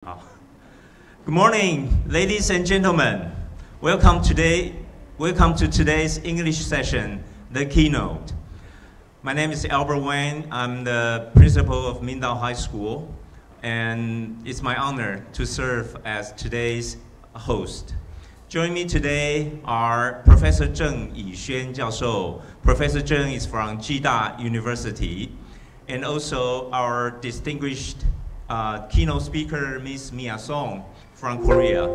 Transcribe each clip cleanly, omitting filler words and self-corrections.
Good morning, ladies and gentlemen. Welcome to today's English session, the keynote. My name is Albert Wang. I'm the principal of Myungah High School, and it's my honor to serve as today's host. Joining me today are Professor Zheng Yixuan 教授. Professor Zheng is from Jida University, and also our distinguished keynote speaker, Ms. Mia Song from Korea.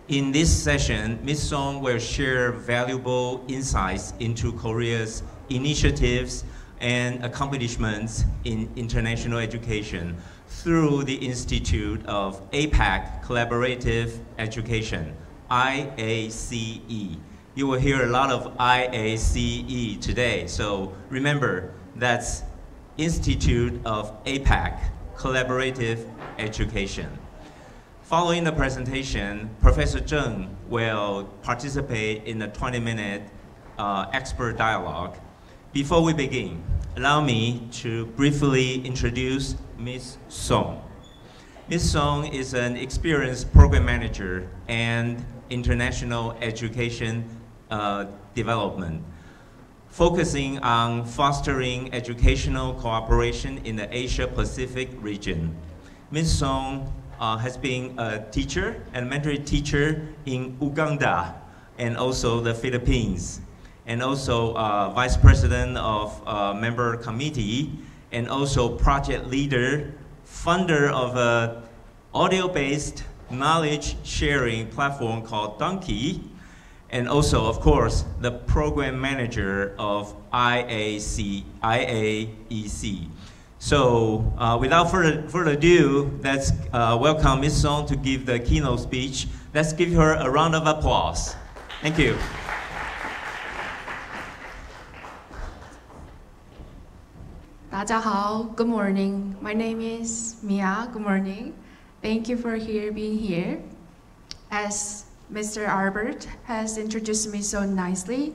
In this session, Ms. Song will share valuable insights into Korea's initiatives and accomplishments in international education through the Institute of APEC Collaborative Education, IACE. You will hear a lot of IACE today, so remember, that's Institute of APEC Collaborative Education. Following the presentation, Professor Zheng will participate in a 20-minute expert dialogue. Before we begin, allow me to briefly introduce Ms. Song. Ms. Song is an experienced program manager and international education development, focusing on fostering educational cooperation in the Asia-Pacific region. Ms. Song has been a teacher, elementary teacher in Uganda and also the Philippines, and also vice president of a member committee, and also project leader, founder of an audio-based knowledge sharing platform called Donkey, and also, of course, the program manager of IACE. So, without further ado, let's welcome Ms. Song to give the keynote speech. Let's give her a round of applause. Thank you. Good morning. My name is Mia. Good morning. Thank you for being here. As Mr. Albert has introduced me so nicely,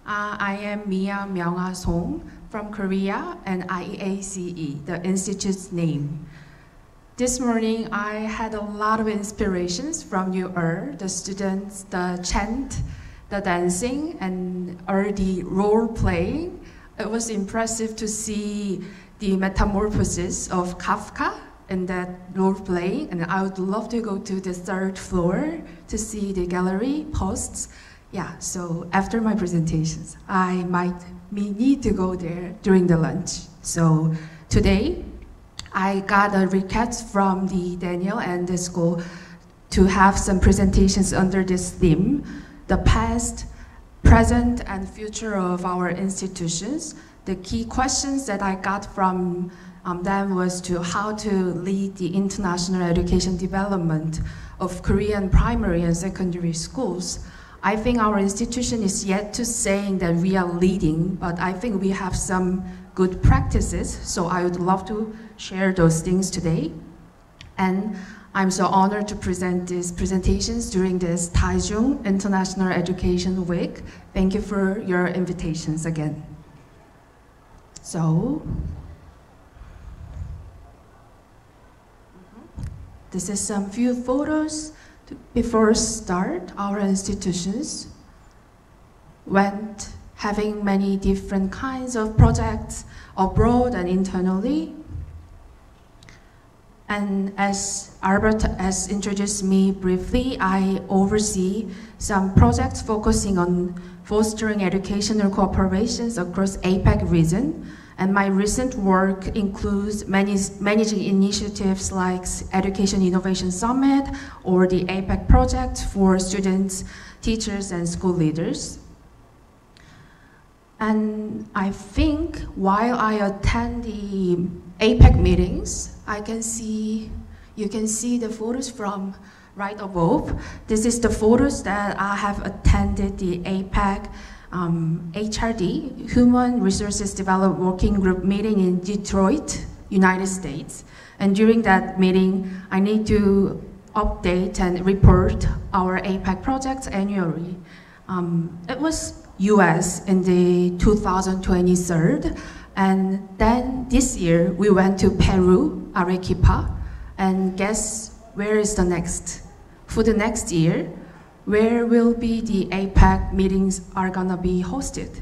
I am Myungah Song from Korea and IACE, the institute's name. This morning, I had a lot of inspirations from you all, the students, the chant, the dancing, and all the role playing. It was impressive to see the metamorphosis of Kafka in that role playing, and I would love to go to the third floor to see the gallery posts. Yeah, so after my presentations, I might need to go there during the lunch. So today, I got a request from Daniel and the school to have some presentations under this theme, the past, present, and future of our institutions. The key questions that I got from them was to how to lead the international education development of Korean primary and secondary schools. I think our institution is yet to saying that we are leading, but I think we have some good practices, so I would love to share those things today. And I'm so honored to present these presentations during this Taichung International Education Week. Thank you for your invitations again. So, this is some few photos. Before start, our institutions went having many different kinds of projects abroad and internally. And as Albert has introduced me briefly, I oversee some projects focusing on fostering educational cooperations across APEC region. And my recent work includes managing initiatives like Education Innovation Summit or the APEC project for students, teachers, and school leaders. And I think while I attend the APEC meetings, you can see the photos from right above. This is the photos that I have attended the APEC HRD, Human Resources Development Working Group meeting in Detroit, United States. And during that meeting, I need to update and report our APEC projects annually. It was US in the 2023, and then this year we went to Peru, Arequipa, And guess where is the next? For the next year, where will be the APEC meetings are gonna be hosted?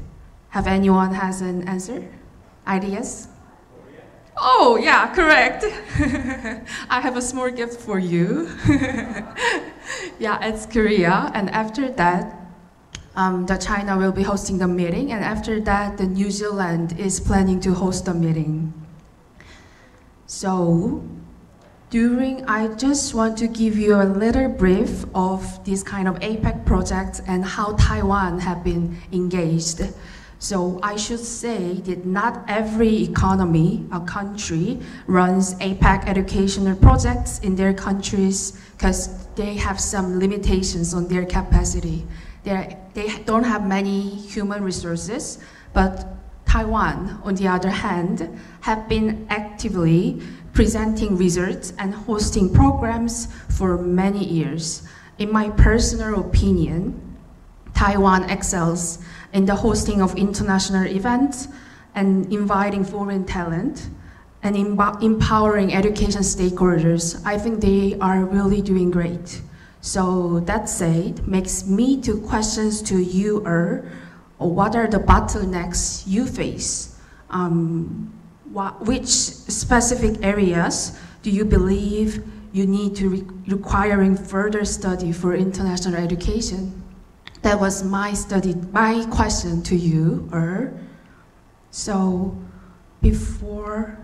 Have anyone has an answer? Ideas? Oh, yeah, correct. I have a small gift for you. Yeah, it's Korea, and after that, the China will be hosting the meeting, and after that, the New Zealand is planning to host the meeting. So, I just want to give you a little brief of this kind of APEC projects and how Taiwan have been engaged. So I should say that not every country runs APEC educational projects in their countries because they have some limitations on their capacity. They don't have many human resources, but Taiwan, on the other hand, have been actively presenting results and hosting programs for many years. In my personal opinion, Taiwan excels in the hosting of international events and inviting foreign talent and empowering education stakeholders. I think they are really doing great. So that said, makes me to questions to you what are the bottlenecks you face? Which specific areas do you believe you need to requiring further study for international education? That was my question to you, So before,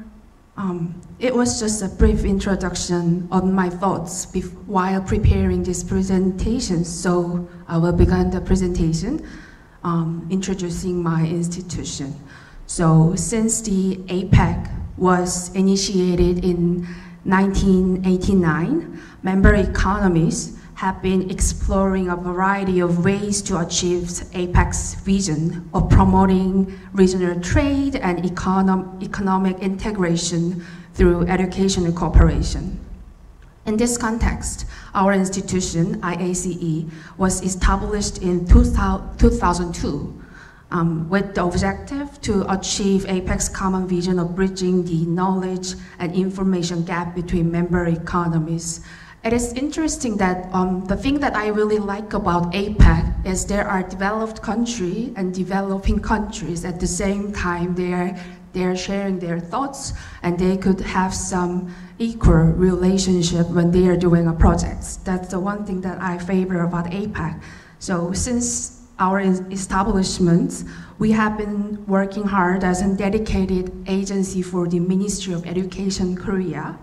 it was just a brief introduction on my thoughts while preparing this presentation. So I will begin the presentation, introducing my institution. So since the APEC was initiated in 1989, member economies have been exploring a variety of ways to achieve APEC's vision of promoting regional trade and economic integration through educational cooperation. In this context, our institution, IACE, was established in 2002 with the objective to achieve APEC's common vision of bridging the knowledge and information gap between member economies. It is interesting that the thing that I really like about APEC is there are developed countries and developing countries at the same time. They are sharing their thoughts and they could have some equal relationship when they are doing a project. That's the one thing that I favor about APEC. So since our establishment, we have been working hard as a dedicated agency for the Ministry of Education Korea.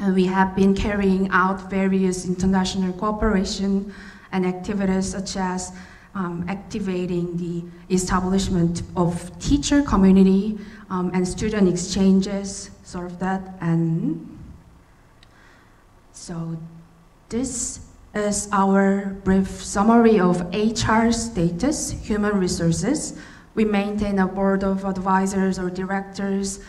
And we have been carrying out various international cooperation and activities such as activating the establishment of teacher community and student exchanges, sort of that. And so this is our brief summary of HR status, human resources. We maintain a board of advisors or directors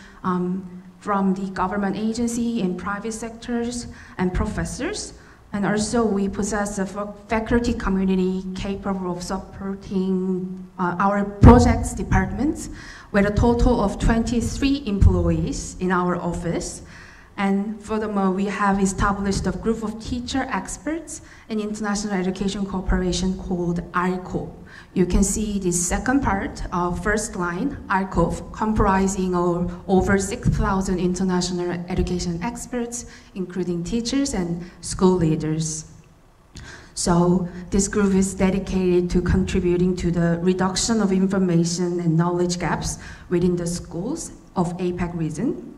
from the government agency and private sectors and professors. And also we possess a faculty community capable of supporting our projects departments with a total of 23 employees in our office. And furthermore, we have established a group of teacher experts in international education cooperation called ICOP. You can see the second part of first line, ICOP, comprising of over 6,000 international education experts, including teachers and school leaders. So this group is dedicated to contributing to the reduction of information and knowledge gaps within the schools of APEC region.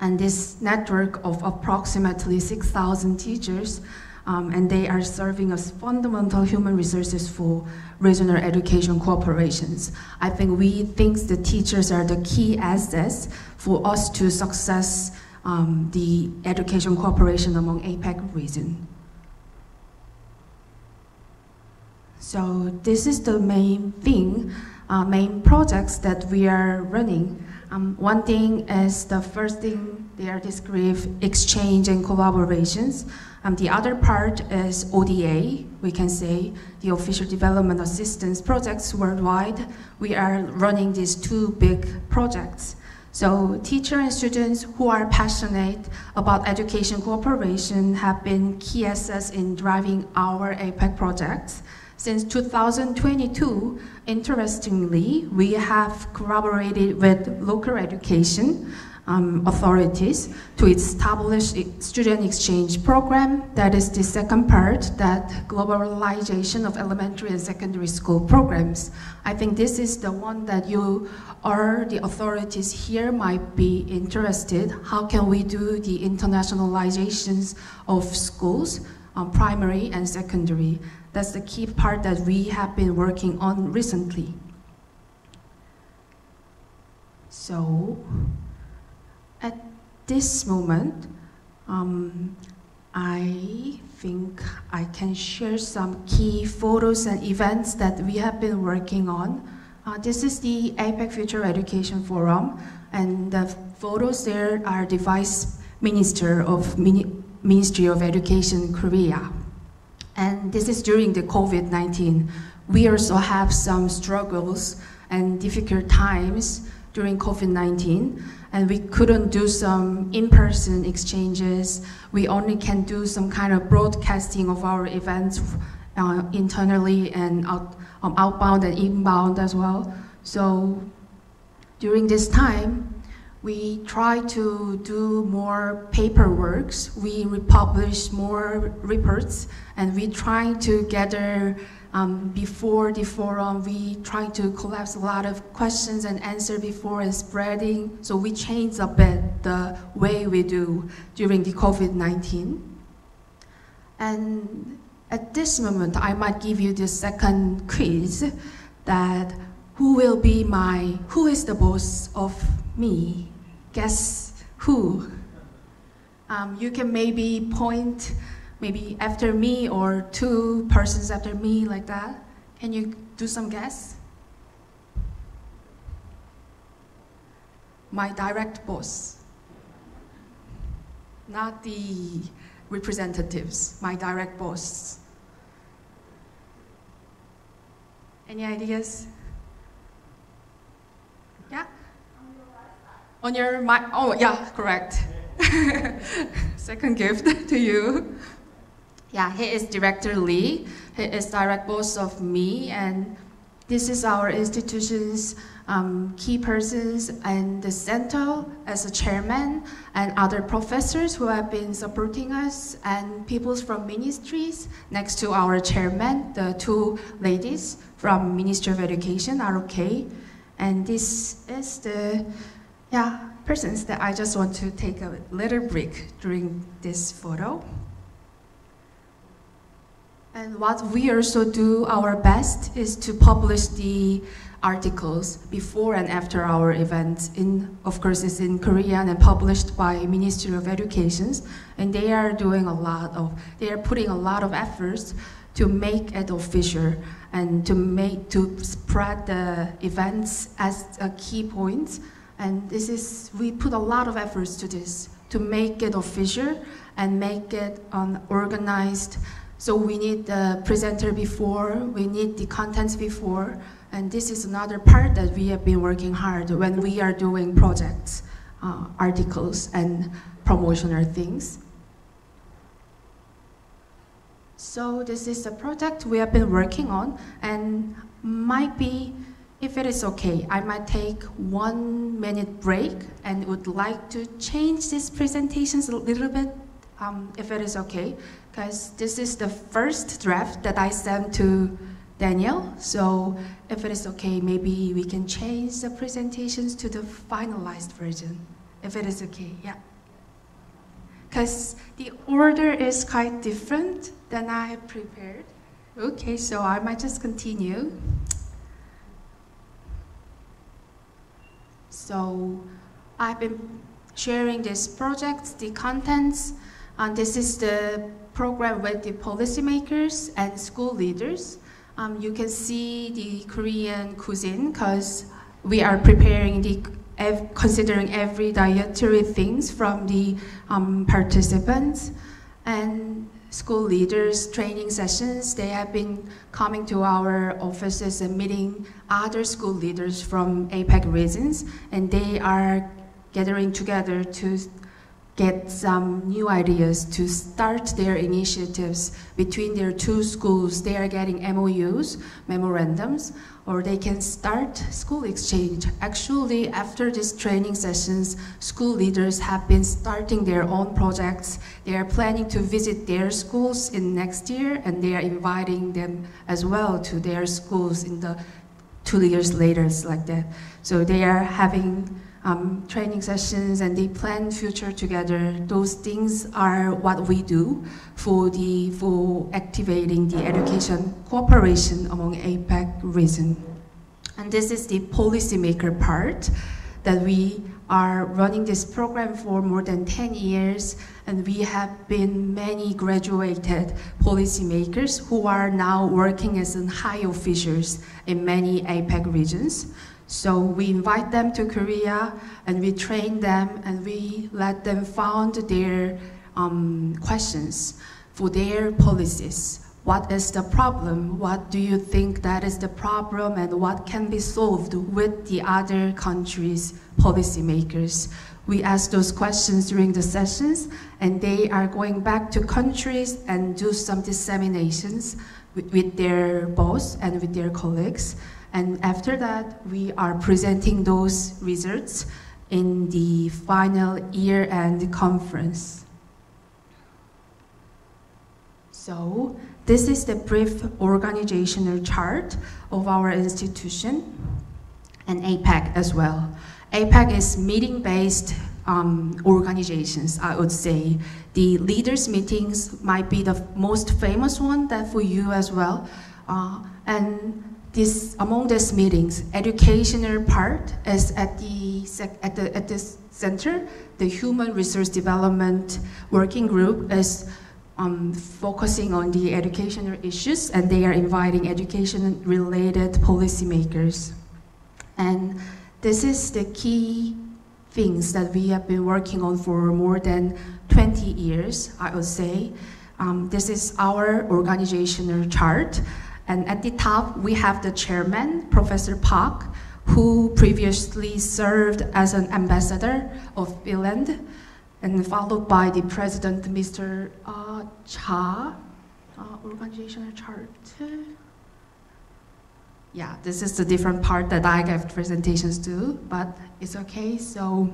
And this network of approximately 6,000 teachers, and they are serving as fundamental human resources for regional education cooperations. I think we think the teachers are the key assets for us to success the education cooperation among APEC region. So this is the main thing, main projects that we are running. One thing is the first thing they are described exchange and collaborations. The other part is ODA, we can say, the Official Development Assistance projects worldwide. We are running these two big projects. So teachers and students who are passionate about education cooperation have been key assets in driving our APEC projects. Since 2022, interestingly, we have collaborated with local education authorities to establish a student exchange program. That is the second part, that globalization of elementary and secondary school programs. I think this is the one that you or the authorities here might be interested. How can we do the internationalizations of schools, primary and secondary? That's the key part that we have been working on recently. So, at this moment, I think I can share some key photos and events that we have been working on. This is the APEC Future Education Forum, and the photos there are the Vice Minister of Ministry of Education Korea. And this is during the COVID-19. We also have some struggles and difficult times during COVID-19, and we couldn't do some in-person exchanges. We only can do some kind of broadcasting of our events internally and outbound and inbound as well. So during this time, we try to do more paperwork. We republish more reports, and we try to gather before the forum. We try to collapse a lot of questions and answer before and spreading. So we changed a bit the way we do during the COVID-19. And at this moment, I might give you the second quiz, that who is the boss of me? Guess who? You can maybe point maybe after me or two persons after me, like that. Can you do some guess? My direct boss. Not the representatives, my direct boss. Any ideas? Yeah? On your mic, oh yeah, correct. Second gift to you. Yeah, he is Director Lee. He is direct boss of me, and this is our institution's key persons and the center as a chairman, and other professors who have been supporting us, and people from ministries. Next to our chairman, the two ladies from Ministry of Education are okay. And this is the persons that I just want to take a little break during this photo. And what we also do our best is to publish the articles before and after our events. Of course, it's in Korean and published by Ministry of Education, and they are putting a lot of efforts to make it official and to spread the events as a key point. And we put a lot of efforts to this, to make it official and make it organized. So we need the presenter before, we need the contents before, and this is another part that we have been working hard when we are doing projects, articles, and promotional things. So this is a project we have been working on, and might be, if it is okay, I might take 1 minute break and would like to change these presentations a little bit, if it is okay, because this is the first draft that I sent to Daniel. So if it is okay, maybe we can change the presentations to the finalized version, if it is okay, yeah. Because the order is quite different than I have prepared. Okay, so I might just continue. So I've been sharing these projects, the contents, and this is the program with the policymakers and school leaders. You can see the Korean cuisine, because we are preparing considering every dietary things from the participants, and school leaders training sessions. They have been coming to our offices and meeting other school leaders from APEC regions, and they are gathering together to get some new ideas to start their initiatives between their two schools. They are getting MOUs, memorandums, or they can start school exchange. Actually, after these training sessions, school leaders have been starting their own projects. They are planning to visit their schools in next year, and they are inviting them as well to their schools in the 2 years later, it's like that. So they are having training sessions and they plan future together. Those things are what we do for activating the education cooperation among APEC region. And this is the policymaker part that we are running this program for more than 10 years, and we have been many graduated policymakers who are now working as high officials in many APEC regions. So we invite them to Korea and we train them and we let them found their questions for their policies. What is the problem? What do you think that is the problem, and what can be solved with the other countries' policymakers? We ask those questions during the sessions, and they are going back to countries and do some disseminations with their boss and with their colleagues. And after that, we are presenting those results in the final year-end conference. So this is the brief organizational chart of our institution and APEC as well. APEC is meeting-based organizations, I would say. The leaders' meetings might be the most famous one that for you as well. And among these meetings, educational part is at the center. The Human Resource Development Working Group is focusing on the educational issues, and they are inviting education-related policymakers. And this is the key things that we have been working on for more than 20 years, I would say. This is our organizational chart. And at the top, we have the chairman, Professor Park, who previously served as an ambassador of Finland, and followed by the president, Mr. Cha. Organizational chart. Yeah, this is the different part that I gave presentations to, but it's okay. So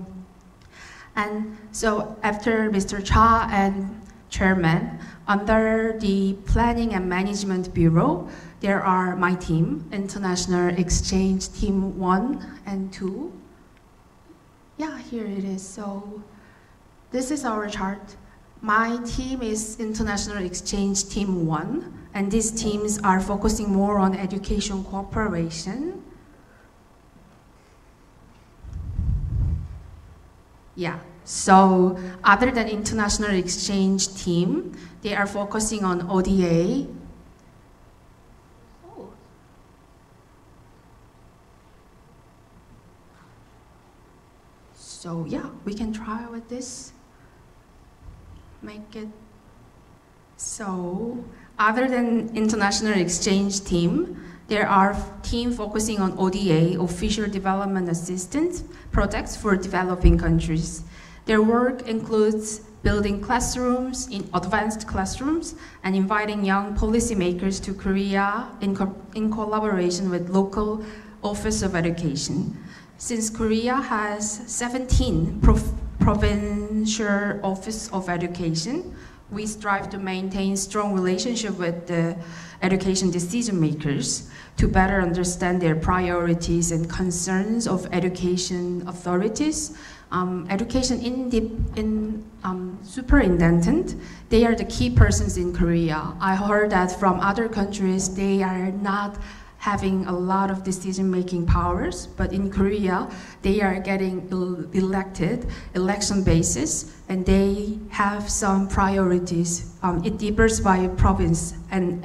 after Mr. Cha and chairman, under the Planning and Management Bureau, there are my team, International Exchange Team 1 and 2. Yeah, here it is. So this is our chart. My team is International Exchange Team 1, and these teams are focusing more on education cooperation. Yeah. So other than International Exchange Team, they are focusing on ODA. Oh. So yeah, we can try with this. Make it. So other than International Exchange Team, there are teams focusing on ODA, Official Development Assistance, projects for developing countries. Their work includes building classrooms, advanced classrooms, and inviting young policymakers to Korea in collaboration with local Office of Education. Since Korea has 17 provincial Office of Education, we strive to maintain strong relationship with the education decision makers to better understand their priorities and concerns of education authorities. Education superintendent, they are the key persons in Korea. I heard that from other countries, they are not having a lot of decision-making powers, but in Korea, they are getting elected, election basis, and they have some priorities. It differs by province, and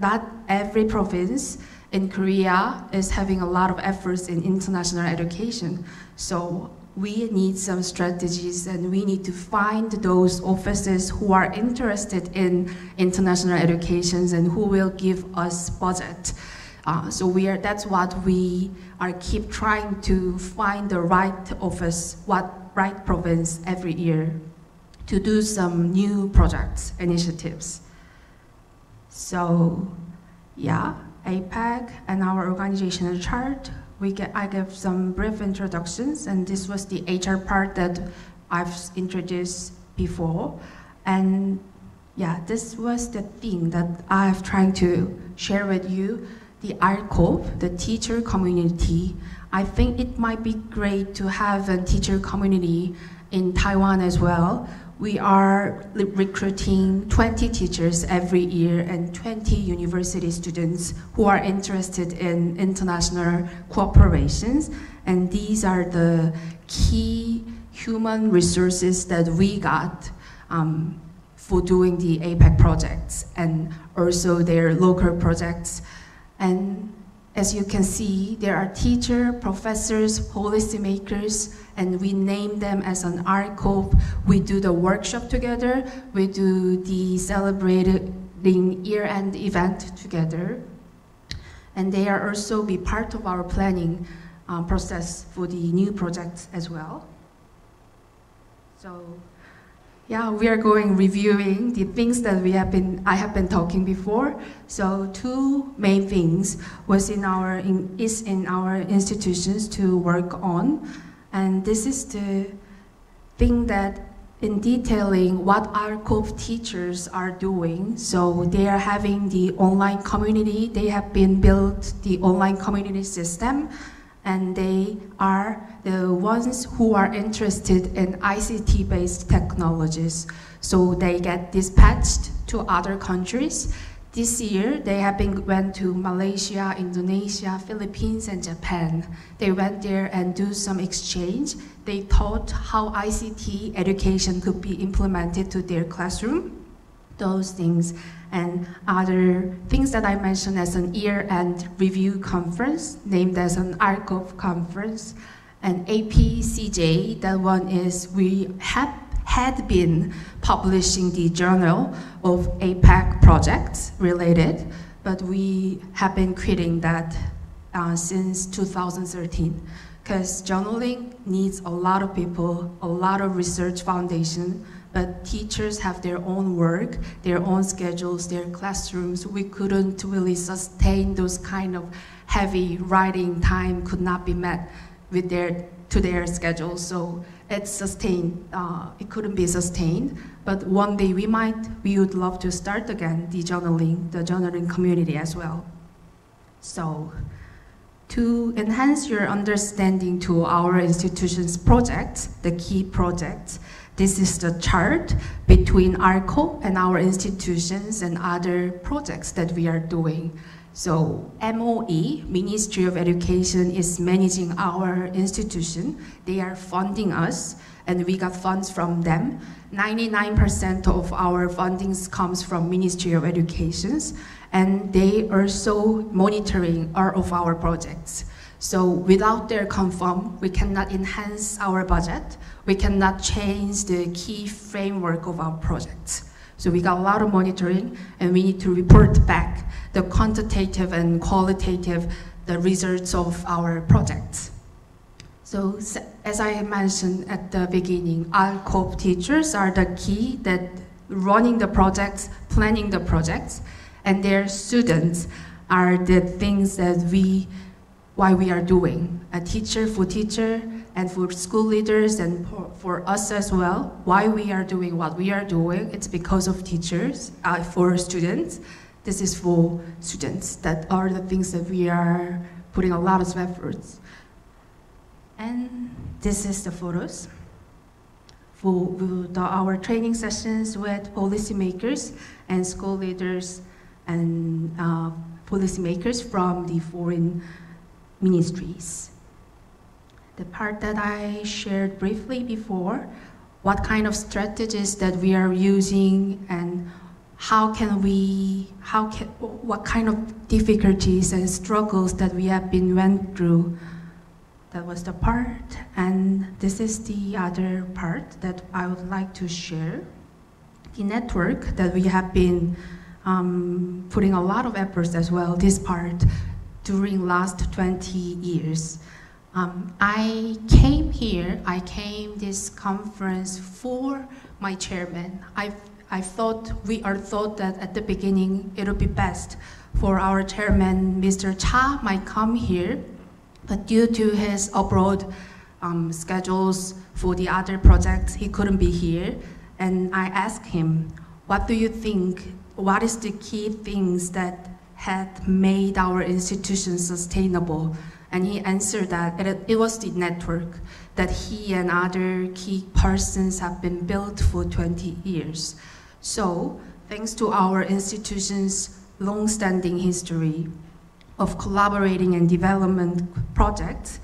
not every province in Korea is having a lot of efforts in international education. So we need some strategies, and we need to find those offices who are interested in international educations and who will give us budget. That's what we are keep trying to find the right office, what right province every year to do some new projects, initiatives. So, yeah, APEC and our organizational chart, I gave some brief introductions, and this was the HR part that I've introduced before. And yeah, this was the thing that I've tried to share with you, the ARCOP, the teacher community. I think it might be great to have a teacher community in Taiwan as well. We are recruiting 20 teachers every year and 20 university students who are interested in international cooperations. And these are the key human resources that we got for doing the APEC projects and also their local projects. And as you can see, there are teachers, professors, policymakers, and we name them as an ARCOP. We do the workshop together. We do the celebrating year-end event together. And they are also be part of our planning process for the new projects as well. So, yeah, we are reviewing the things that I have been talking before. So 2 main things is in our institutions to work on. And this is the thing that in detailing what our ARCOP teachers are doing. So they are having the online community. They have been built the online community system. And they are the ones who are interested in ICT-based technologies. So they get dispatched to other countries. This year, they went to Malaysia, Indonesia, Philippines, and Japan. They went there and do some exchange. They taught how ICT education could be implemented to their classroom. Those things and other things that I mentioned as an year-end review conference, named as an ARCOP conference, and APCJ, that one is we had been publishing the journal of APEC projects related, but we have been creating that since 2013, because journaling needs a lot of people, a lot of research foundation, but teachers have their own work, their own schedules, their classrooms. We couldn't really sustain those kind of heavy writing time, could not be met with their schedules. So it's sustained, it couldn't be sustained. But one day we would love to start again the journaling community as well. So to enhance your understanding to our institution's projects, the key projects, this is the chart between ARCOP and our institutions and other projects that we are doing. So MOE, Ministry of Education, is managing our institution. They are funding us, and we got funds from them. 99% of our fundings comes from Ministry of Education, and they are also monitoring all of our projects. So without their confirm, we cannot enhance our budget. We cannot change the key framework of our projects. So we got a lot of monitoring, and we need to report back the quantitative and qualitative the results of our projects. So as I mentioned at the beginning, ARCOP teachers are the key that running the projects, planning the projects, and their students are the things that why we are doing. A teacher for teacher, and for school leaders, and for us as well, why we are doing what we are doing. It's because of teachers, for students. This is for students. That are the things that we are putting a lot of efforts. And this is the photos for our training sessions with policymakers and school leaders and policymakers from the foreign ministries. The part that I shared briefly before, what kind of strategies that we are using and what kind of difficulties and struggles that we have went through. That was the part, and this is the other part that I would like to share. The network that we have been putting a lot of efforts as well, this part, during last 20 years. I came this conference for my chairman. We are thought that at the beginning it would be best for our chairman, Mr. Cha, might come here, but due to his abroad schedules for the other projects, he couldn't be here. And I asked him, what do you think, what is the key things that had made our institution sustainable? And he answered that it was the network that he and other key persons have been built for 20 years. So, thanks to our institution's long-standing history of collaborating and development projects,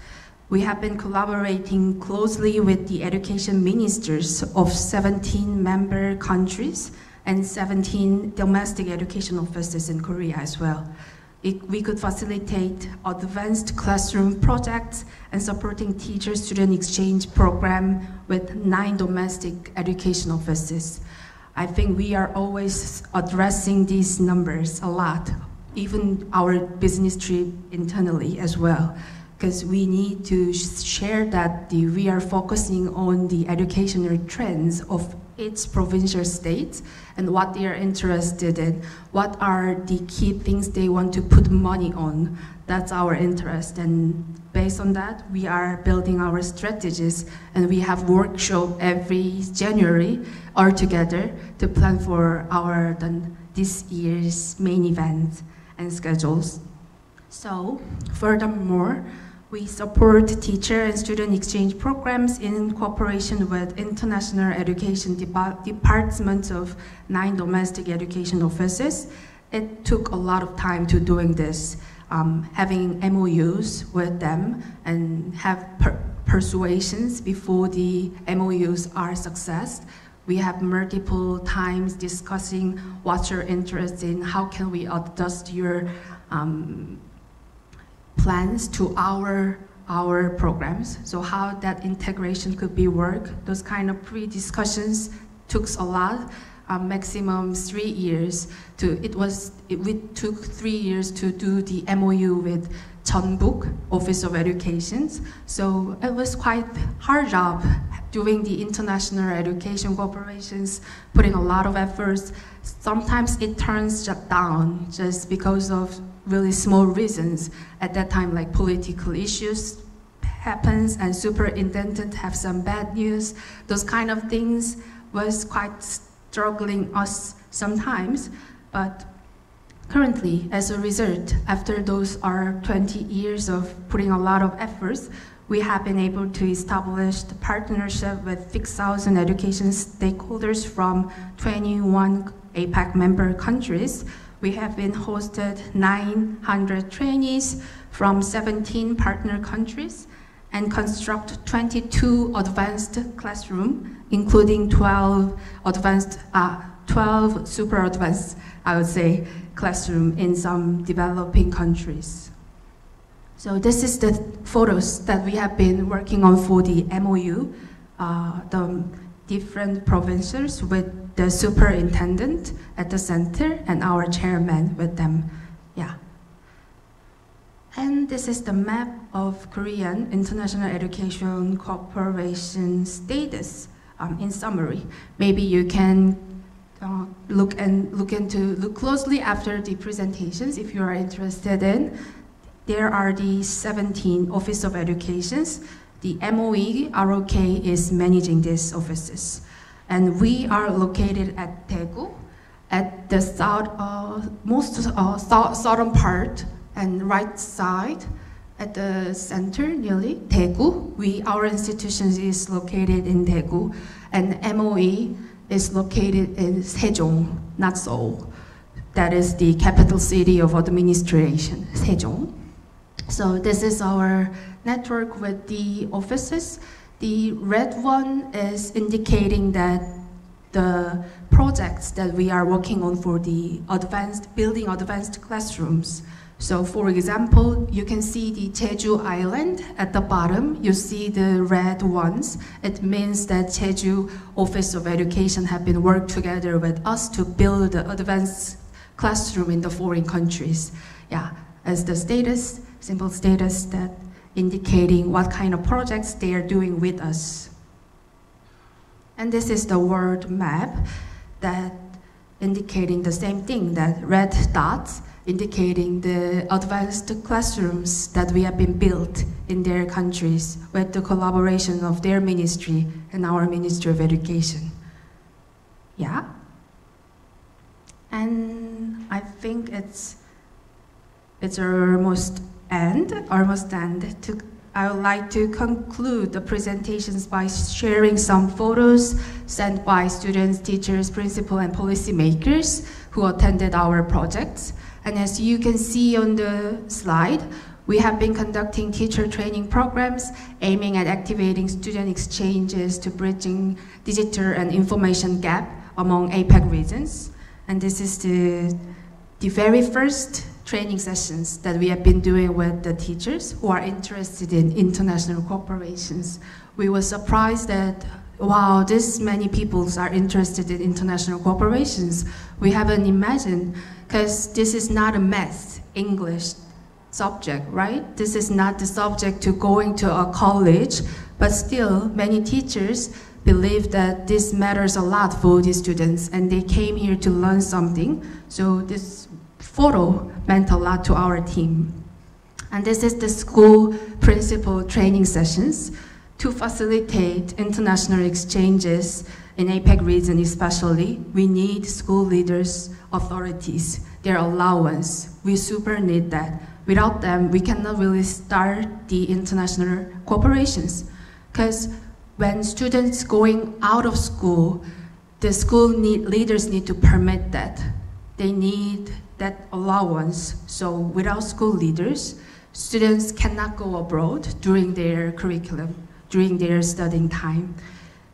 we have been collaborating closely with the education ministers of 17 member countries and 17 domestic education offices in Korea as well. We could facilitate advanced classroom projects and supporting teacher-student exchange program with 9 domestic education offices. I think we are always addressing these numbers a lot, even our business trip internally as well, because we need to share that we are focusing on the educational trends of each provincial states and what they are interested in, what are the key things they want to put money on. That's our interest, and based on that, we are building our strategies, and we have workshop every January all together to plan for this year's main events and schedules. So, furthermore, we support teacher and student exchange programs in cooperation with international education departments of 9 domestic education offices. It took a lot of time to doing this, having MOUs with them and have persuasions before the MOUs are success. We have multiple times discussing what's your interest in, how can we adjust your plans to our programs, so how that integration could be work. Those kind of pre-discussions took a lot, maximum 3 years. We took 3 years to do the MOU with Jeonbuk Office of Education. So it was quite hard job doing the international education corporations, putting a lot of efforts. Sometimes it turns down just because of really small reasons. At that time, like political issues happens and superintendent have some bad news. Those kind of things was quite struggling us sometimes. But currently, as a result, after those are 20 years of putting a lot of efforts, we have been able to establish the partnership with 6,000 education stakeholders from 21 APEC member countries. We have been hosted 900 trainees from 17 partner countries and construct 22 advanced classrooms, including 12 super advanced, I would say, classroom in some developing countries. So this is the photos that we have been working on for the MOU, the different provinces with the superintendent at the center and our chairman with them. Yeah. And this is the map of Korean International Education Cooperation status. In summary, maybe you can look closely after the presentations if you are interested in. There are the 17 Office of Educations. The MOE ROK is managing these offices. And we are located at Daegu, at the southern part and right side, at the center nearly, Daegu. Our institution is located in Daegu, and MOE is located in Sejong, not Seoul. That is the capital city of administration, Sejong. So this is our network with the offices. The red one is indicating that the projects that we are working on for the building advanced classrooms. So for example, you can see the Jeju Island at the bottom. You see the red ones. It means that Jeju Office of Education have been working together with us to build the advanced classroom in the foreign countries. Yeah, as the status, simple status that, indicating what kind of projects they are doing with us. And this is the world map that indicating the same thing, that red dots indicating the advanced classrooms that we have been built in their countries with the collaboration of their ministry and our Ministry of Education. Yeah. And I think it's almost end. I would like to conclude the presentations by sharing some photos sent by students, teachers, principal, and policymakers who attended our projects. And as you can see on the slide, we have been conducting teacher training programs aiming at activating student exchanges to bridging digital and information gap among APEC regions. And this is the very first training sessions that we have been doing with the teachers who are interested in international cooperations. We were surprised that, wow, this many people are interested in international cooperations. We haven't imagined, because this is not a math, English subject, right? This is not the subject to going to a college, but still many teachers believe that this matters a lot for these students and they came here to learn something. So this photo meant a lot to our team. And this is the school principal training sessions to facilitate international exchanges in APEC region especially. We need school leaders, authorities, their allowance. We super need that. Without them, we cannot really start the international cooperations. Because when students going out of school, the school leaders need to permit that. They need that allowance. So without school leaders, students cannot go abroad during their curriculum, during their studying time.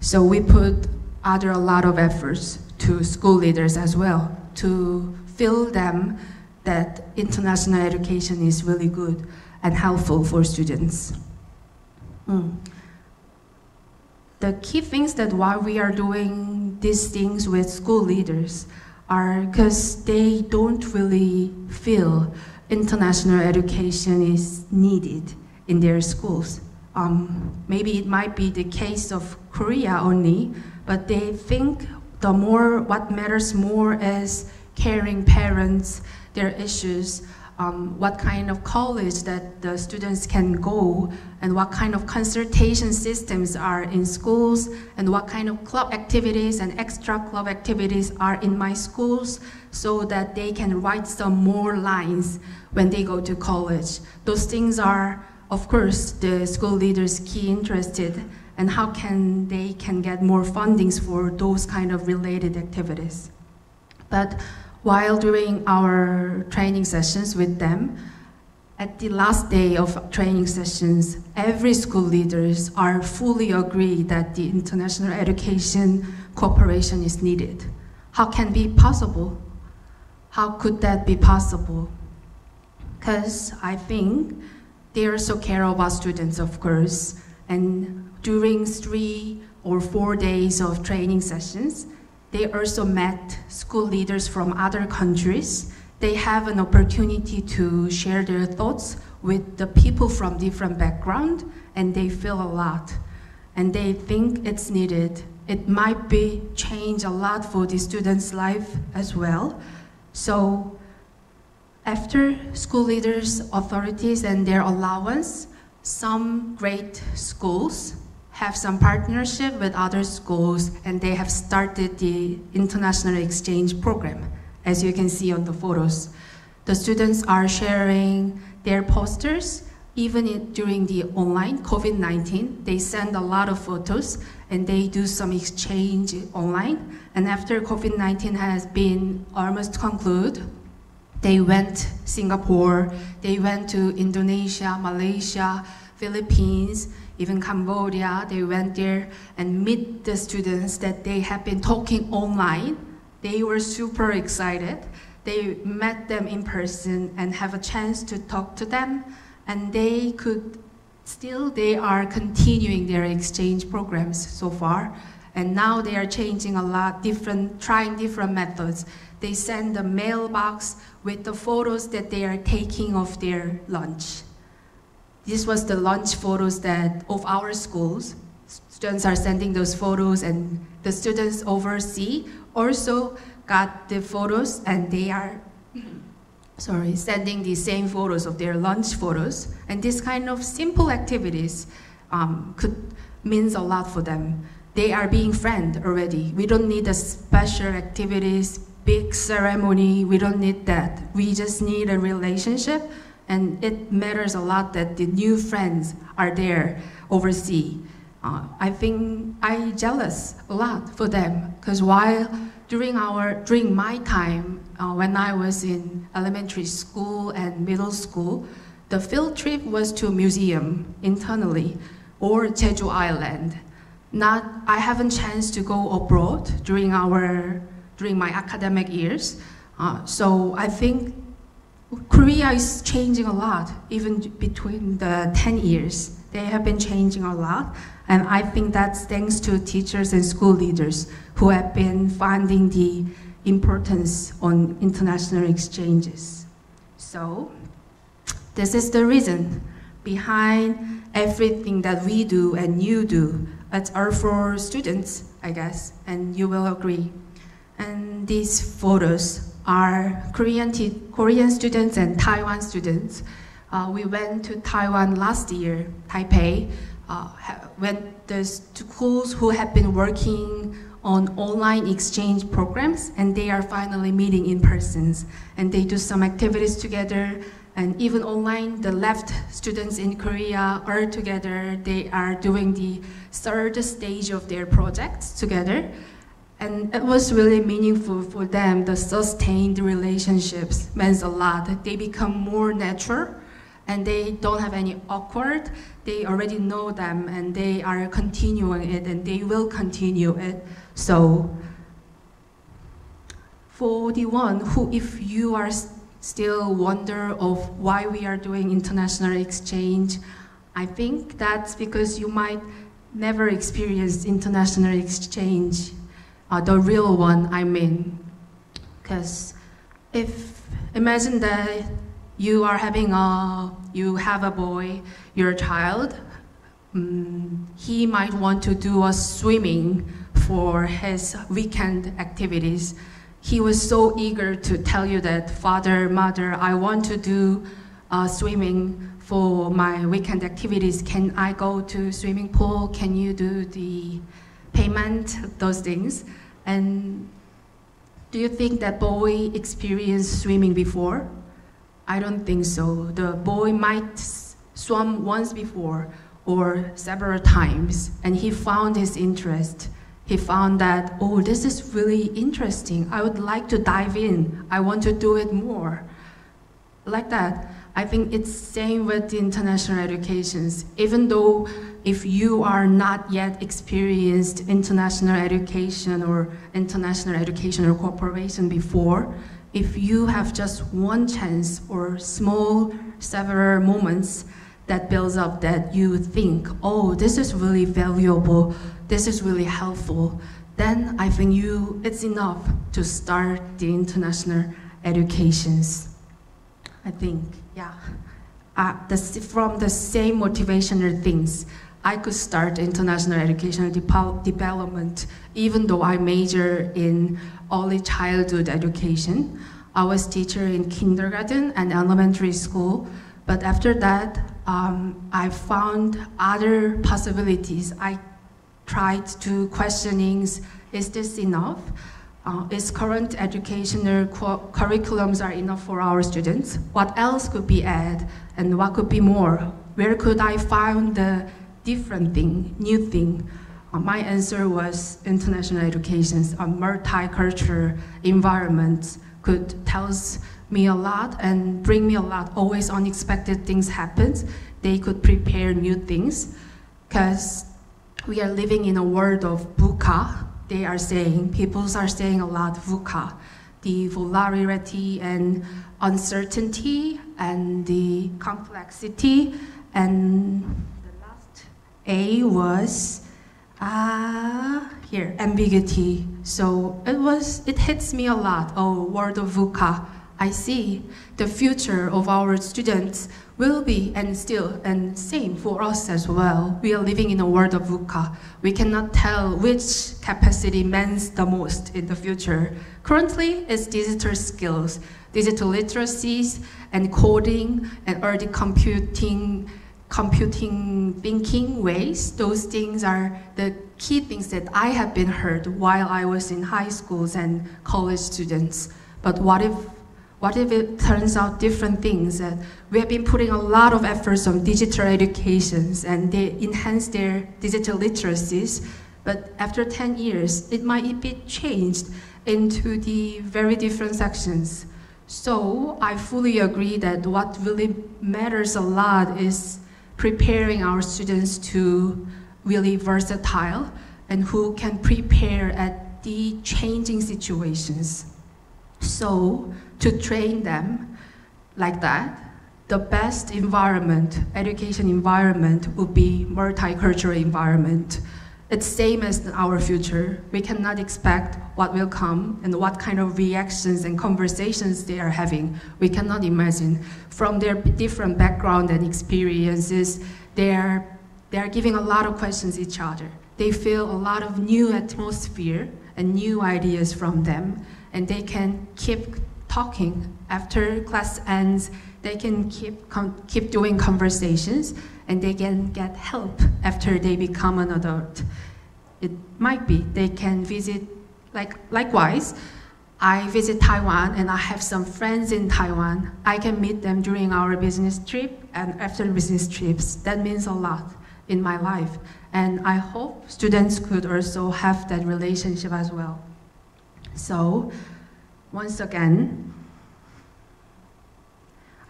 So we put a lot of efforts to school leaders as well to feel them that international education is really good and helpful for students. The key things that why we are doing these things with school leaders are because they don't really feel international education is needed in their schools. Maybe it might be the case of Korea only, but they think what matters more is caring parents, their issues, what kind of college that the students can go, and what kind of consultation systems are in schools, and what kind of club activities and extra club activities are in my schools, so that they can write some more lines when they go to college. Those things are, of course, the school leaders' key interested, and how they can get more fundings for those kind of related activities. But while doing our training sessions with them, at the last day of training sessions, every school leaders are fully agreed that the international education cooperation is needed. How can it be possible? How could that be possible? Because I think they also care about students, of course, and during 3 or 4 days of training sessions, they also met school leaders from other countries. They have an opportunity to share their thoughts with the people from different backgrounds, and they feel a lot. And they think it's needed. It might be change a lot for the students' life as well. So after school leaders, authorities, and their allowance, some great schools have some partnership with other schools, and they have started the international exchange program, as you can see on the photos. The students are sharing their posters, even during the online COVID-19. They send a lot of photos, and they do some exchange online. And after COVID-19 has been almost concluded, they went Singapore, they went to Indonesia, Malaysia, Philippines, even Cambodia. They went there and meet the students that they have been talking online. They were super excited. They met them in person and have a chance to talk to them. And they are continuing their exchange programs so far. And now they are changing a lot, trying different methods. They send a mailbox with the photos that they are taking of their lunch. this was the lunch photos of our schools. Students are sending those photos, and the students overseas also got the photos, and they are sending the same photos of their lunch photos. And this kind of simple activities means a lot for them. They are being friends already. We don't need a special activities, big ceremony. We don't need that. We just need a relationship, and it matters a lot that the new friends are there overseas. I think I'm jealous a lot for them, because during my time, when I was in elementary school and middle school, the field trip was to a museum internally or Jeju Island. I haven't chance to go abroad during my academic years. So I think Korea is changing a lot, even between the 10 years. They have been changing a lot. And I think that's thanks to teachers and school leaders who have been finding the importance on international exchanges. So this is the reason behind everything that we do and you do. It's all for students, I guess, and you will agree. And these photos are Korean students and Taiwan students. We went to Taiwan last year, Taipei, when the schools who have been working on online exchange programs, and they are finally meeting in persons, and they do some activities together. And even online, the left students in Korea are together. They are doing the third stage of their projects together. And it was really meaningful for them. The sustained relationships meant a lot. They become more natural, and they don't have any awkward. They already know them, and they are continuing it, and they will continue it. So for the one who, if you are still wonder of why we are doing international exchange, I think that's because you might never experience international exchange, the real one, I mean. Because imagine that you are you have a boy, your child, he might want to do a swimming for his weekend activities. He was so eager to tell you that, Father, Mother, I want to do swimming for my weekend activities. Can I go to swimming pool? Can you do the payment? Those things. And do you think that boy experienced swimming before? I don't think so. The boy might swim once before or several times, and he found his interest. He found that, oh, this is really interesting. I would like to dive in. I want to do it more. Like that. I think it's same with the international educations. Even though if you are not yet experienced international education or cooperation before, if you have just one chance or small several moments that builds up that you think, oh, this is really valuable, this is really helpful, then I think it's enough to start the international educations. I think, yeah. From the same motivational things, I could start international educational development, even though I major in early childhood education. I was teacher in kindergarten and elementary school, but after that, I found other possibilities. I tried to questionings, is this enough? Is current educational curriculums are enough for our students? What else could be added, and what could be more? Where could I find the different thing, new thing? My answer was international educations, a multicultural environment could tells me a lot and bring me a lot. Always unexpected things happen. They could prepare new things, because we are living in a world of VUCA. People are saying a lot VUCA, the volatility and uncertainty and the complexity, and the last A was ambiguity. So it hits me a lot. Oh, word of VUCA. I see the future of our students will be and same for us as well. We are living in a world of VUCA. We cannot tell which capacity means the most in the future. Currently, it's digital skills, digital literacies, and coding, and early computing thinking ways. Those things are the key things that I have been heard while I was in high schools and college students. But what if it turns out different things? That we have been putting a lot of efforts on digital educations and they enhance their digital literacies, but after 10 years, it might be changed into the very different sections. So I fully agree that what really matters a lot is preparing our students to really versatile and who can prepare at the changing situations. So to train them like that, the best environment, education environment, would be multicultural environment. It's same as our future. We cannot expect what will come and what kind of reactions and conversations they are having. We cannot imagine. From their different background and experiences, they are giving a lot of questions each other. They feel a lot of new atmosphere and new ideas from them, and they can keep talking after class ends. They can keep doing conversations, and they can get help after they become an adult. It might be they can visit, likewise, I visit Taiwan and I have some friends in Taiwan. I can meet them during our business trip and after business trips. That means a lot in my life. And I hope students could also have that relationship as well. So, once again,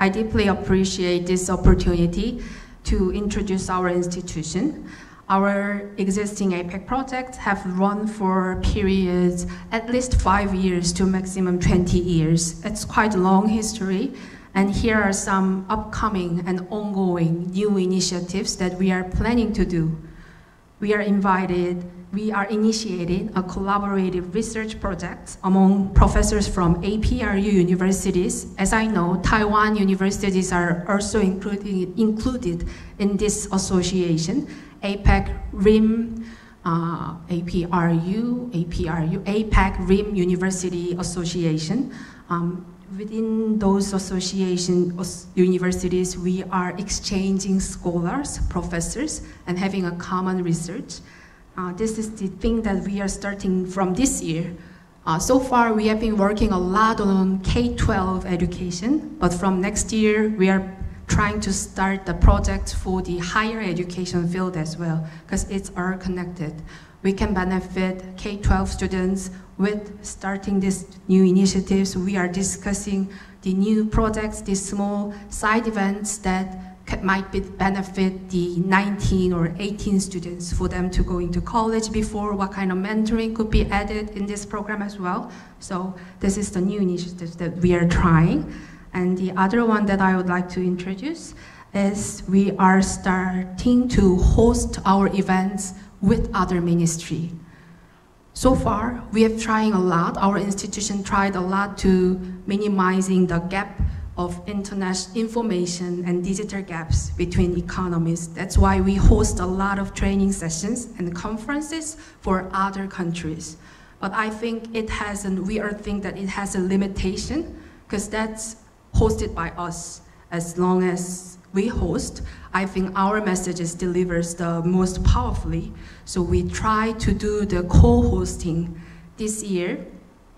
I deeply appreciate this opportunity to introduce our institution. Our existing APEC projects have run for periods at least 5 years to maximum 20 years. It's quite a long history. And here are some upcoming and ongoing new initiatives that we are planning to do. We are initiating a collaborative research project among professors from APRU universities. As I know, Taiwan universities are also included in this association. APEC RIM, APEC RIM University Association. Within those universities, we are exchanging scholars, professors, and having a common research. This is the thing that we are starting from this year. So far, we have been working a lot on K-12 education, but from next year, we are trying to start the project for the higher education field as well, because it's all connected. We can benefit K-12 students with starting these new initiatives. We are discussing the new projects, the small side events that might benefit the 19 or 18 students for them to go into college before, what kind of mentoring could be added in this program as well. So this is the new initiative that we are trying. And the other one that I would like to introduce is we are starting to host our events with other ministry. So far, we have tried a lot, our institution tried a lot to minimizing the gap of international information and digital gaps between economies. That's why we host a lot of training sessions and conferences for other countries. But I think we think that it has a limitation, because that's hosted by us. As long as we host, I think our messages delivers the most powerfully. So we try to do the co-hosting. This year,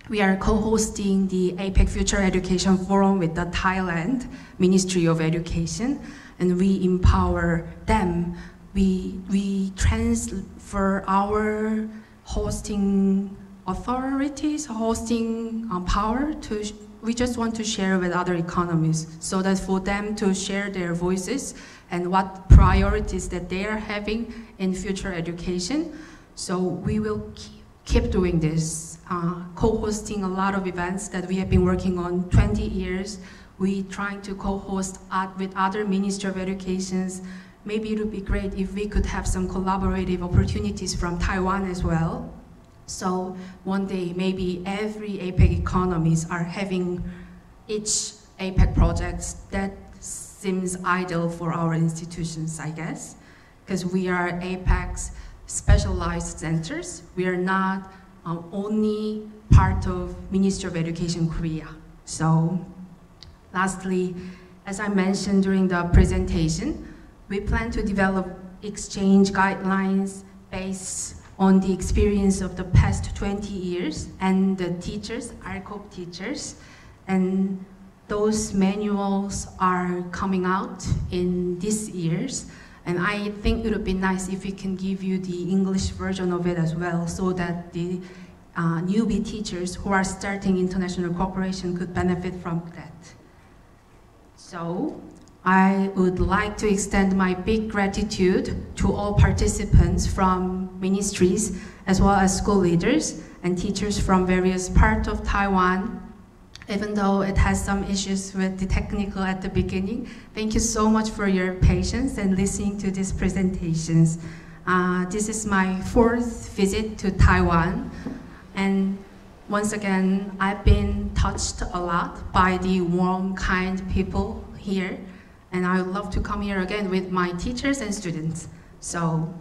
we are co-hosting the APEC Future Education Forum with the Thailand Ministry of Education, and we empower them. We transfer our hosting authorities, hosting power to. We just want to share with other economies so that for them to share their voices and what priorities that they are having in future education. So we will keep doing this, co-hosting a lot of events that we have been working on 20 years. We trying to co-host with other Ministry of Educations. Maybe it would be great if we could have some collaborative opportunities from Taiwan as well. So one day, maybe every APEC economies are having each APEC project that seems ideal for our institutions, I guess, because we are APEC's specialized centers. We are not only part of Ministry of Education Korea. So lastly, as I mentioned during the presentation, we plan to develop exchange guidelines based on the experience of the past 20 years and the teachers, ARCOP teachers, and those manuals are coming out in these years. And I think it would be nice if we can give you the English version of it as well, so that the newbie teachers who are starting international cooperation could benefit from that. So I would like to extend my big gratitude to all participants from ministries, as well as school leaders and teachers from various parts of Taiwan, even though it has some issues with the technical at the beginning. Thank you so much for your patience and listening to these presentations. This is my 4th visit to Taiwan, and once again, I've been touched a lot by the warm, kind people here, and I would love to come here again with my teachers and students. So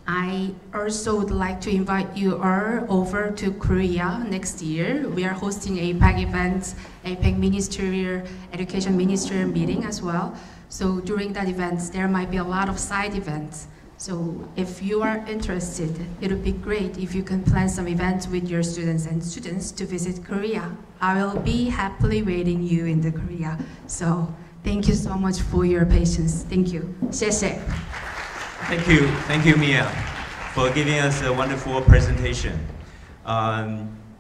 I also would like to invite you all over to Korea next year. We are hosting APEC events, APEC Ministerial Education Ministerial meeting as well. So during that event, there might be a lot of side events. So if you are interested, it would be great if you can plan some events with your students to visit Korea. I will be happily waiting you in the Korea. So thank you so much for your patience. Thank you. 谢谢. Thank you, Mia, for giving us a wonderful presentation.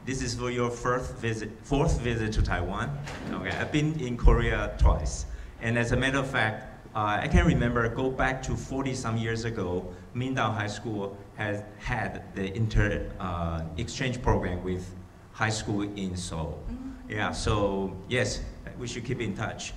This is for your 4th visit to Taiwan. Okay, I've been in Korea twice, and as a matter of fact, I can remember go back to 40-some years ago, Mindan High School has had the exchange program with high school in Seoul. Yeah, so yes, we should keep in touch.